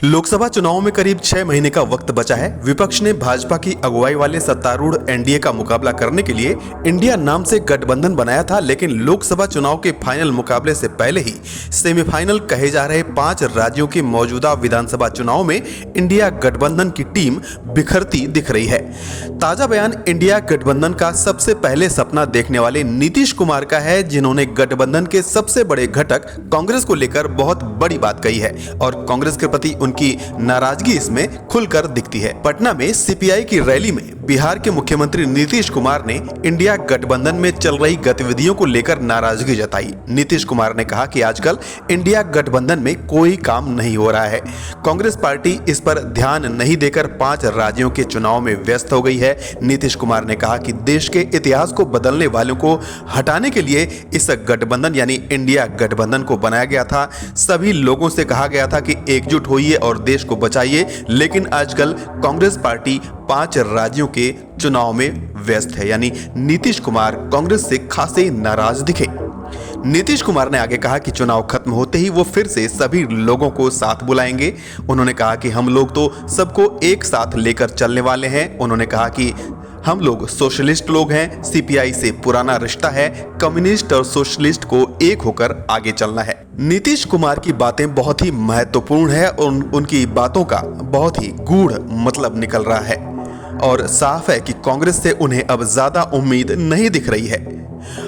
लोकसभा चुनावों में करीब 6 महीने का वक्त बचा है। विपक्ष ने भाजपा की अगुवाई वाले सत्तारूढ़ एनडीए का मुकाबला करने के लिए इंडिया नाम से गठबंधन बनाया था, लेकिन लोकसभा चुनाव के फाइनल मुकाबले से पहले ही सेमीफाइनल कहे जा रहे 5 राज्यों के मौजूदा विधानसभा चुनाव में इंडिया गठबंधन की टीम बिखरती दिख रही है। ताजा बयान इंडिया गठबंधन का सबसे पहले सपना देखने वाले नीतीश कुमार का है, जिन्होंने गठबंधन के सबसे बड़े घटक कांग्रेस को लेकर बहुत बड़ी बात कही है और कांग्रेस के प्रति उनकी नाराजगी इसमें खुलकर दिखती है। पटना में सीपीआई की रैली में बिहार के मुख्यमंत्री नीतीश कुमार ने इंडिया गठबंधन में चल रही गतिविधियों को लेकर नाराजगी जताई। नीतीश कुमार ने कहा कि आजकल इंडिया गठबंधन में कोई काम नहीं हो रहा है। कांग्रेस पार्टी इस पर ध्यान नहीं देकर 5 राज्यों के चुनाव में व्यस्त हो गई है। नीतीश कुमार ने कहा कि देश के इतिहास को बदलने वालों को हटाने के लिए इस गठबंधन यानी इंडिया गठबंधन को बनाया गया था। सभी लोगों से कहा गया था कि एकजुट होइए और देश को बचाइए, लेकिन आजकल कांग्रेस पार्टी 5 राज्यों के चुनाव में व्यस्त है। यानी नीतीश कुमार कांग्रेस से खासे नाराज दिखे। नीतीश कुमार ने आगे कहा कि चुनाव खत्म होते ही वो फिर से सभी लोगों को साथ बुलाएंगे। उन्होंने कहा कि हम लोग तो सबको एक साथ लेकर चलने वाले हैं। उन्होंने कहा कि हम लोग सोशलिस्ट लोग हैं, सीपीआई से पुराना रिश्ता है, कम्युनिस्ट और सोशलिस्ट को एक होकर आगे चलना है। नीतीश कुमार की बातें बहुत ही महत्वपूर्ण है और उनकी बातों का बहुत ही गूढ़ मतलब निकल रहा है और साफ है कि कांग्रेस से उन्हें अब ज्यादा उम्मीद नहीं दिख रही है।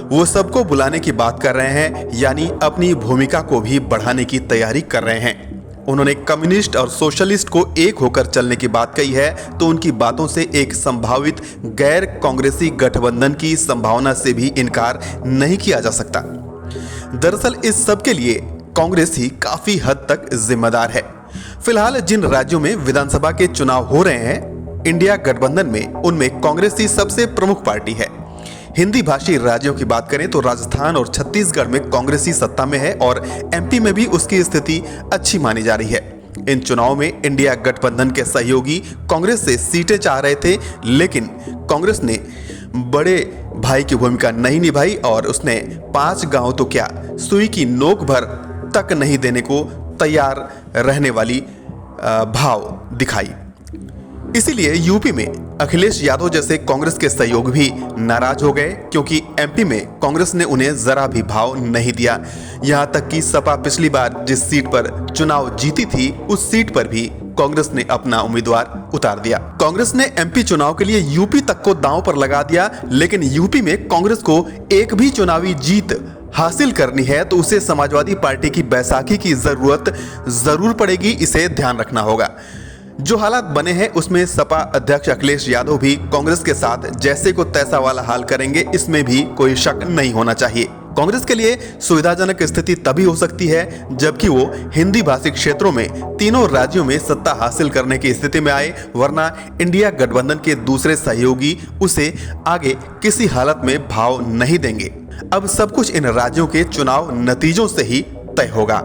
वो सबको बुलाने की बात कर रहे हैं, यानी अपनी भूमिका को भी बढ़ाने की तैयारी कर रहे हैं। उन्होंने कम्युनिस्ट और सोशलिस्ट को एक होकर चलने की बात कही है, तो उनकी बातों से एक संभावित गैर कांग्रेसी गठबंधन की संभावना से भी इनकार नहीं किया जा सकता। दरअसल इस सब के लिए कांग्रेस ही काफी हद तक जिम्मेदार है। फिलहाल जिन राज्यों में विधानसभा के चुनाव हो रहे हैं इंडिया गठबंधन में, उनमें कांग्रेस ही सबसे प्रमुख पार्टी है। हिंदी भाषी राज्यों की बात करें तो राजस्थान और छत्तीसगढ़ में कांग्रेस ही सत्ता में है और एमपी में भी उसकी स्थिति अच्छी मानी जा रही है। इन चुनाव में इंडिया गठबंधन के सहयोगी कांग्रेस से सीटें चाह रहे थे, लेकिन कांग्रेस ने बड़े भाई की भूमिका नहीं निभाई और उसने 5 गांव तो क्या सुई की नोक भर तक नहीं देने को तैयार रहने वाली भाव दिखाई। इसीलिए यूपी में अखिलेश यादव जैसे कांग्रेस के सहयोगी भी नाराज हो गए, क्योंकि एमपी में कांग्रेस ने उन्हें जरा भी भाव नहीं दिया। यहां तक कि सपा पिछली बार जिस सीट पर चुनाव जीती थी उस सीट पर भी कांग्रेस ने अपना उम्मीदवार उतार दिया। कांग्रेस ने एमपी चुनाव के लिए यूपी तक को दांव पर लगा दिया, लेकिन यूपी में कांग्रेस को एक भी चुनावी जीत हासिल करनी है तो उसे समाजवादी पार्टी की बैसाखी की जरूरत जरूर पड़ेगी। इसे ध्यान रखना होगा। जो हालात बने हैं उसमें सपा अध्यक्ष अखिलेश यादव भी कांग्रेस के साथ जैसे को तैसा वाला हाल करेंगे, इसमें भी कोई शक नहीं होना चाहिए। कांग्रेस के लिए सुविधाजनक स्थिति तभी हो सकती है जबकि वो हिंदी भाषी क्षेत्रों में तीनों राज्यों में सत्ता हासिल करने की स्थिति में आए, वरना इंडिया गठबंधन के दूसरे सहयोगी उसे आगे किसी हालत में भाव नहीं देंगे। अब सब कुछ इन राज्यों के चुनाव नतीजों से ही तय होगा।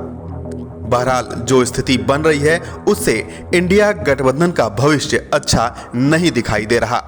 बहरहाल जो स्थिति बन रही है उससे इंडिया गठबंधन का भविष्य अच्छा नहीं दिखाई दे रहा।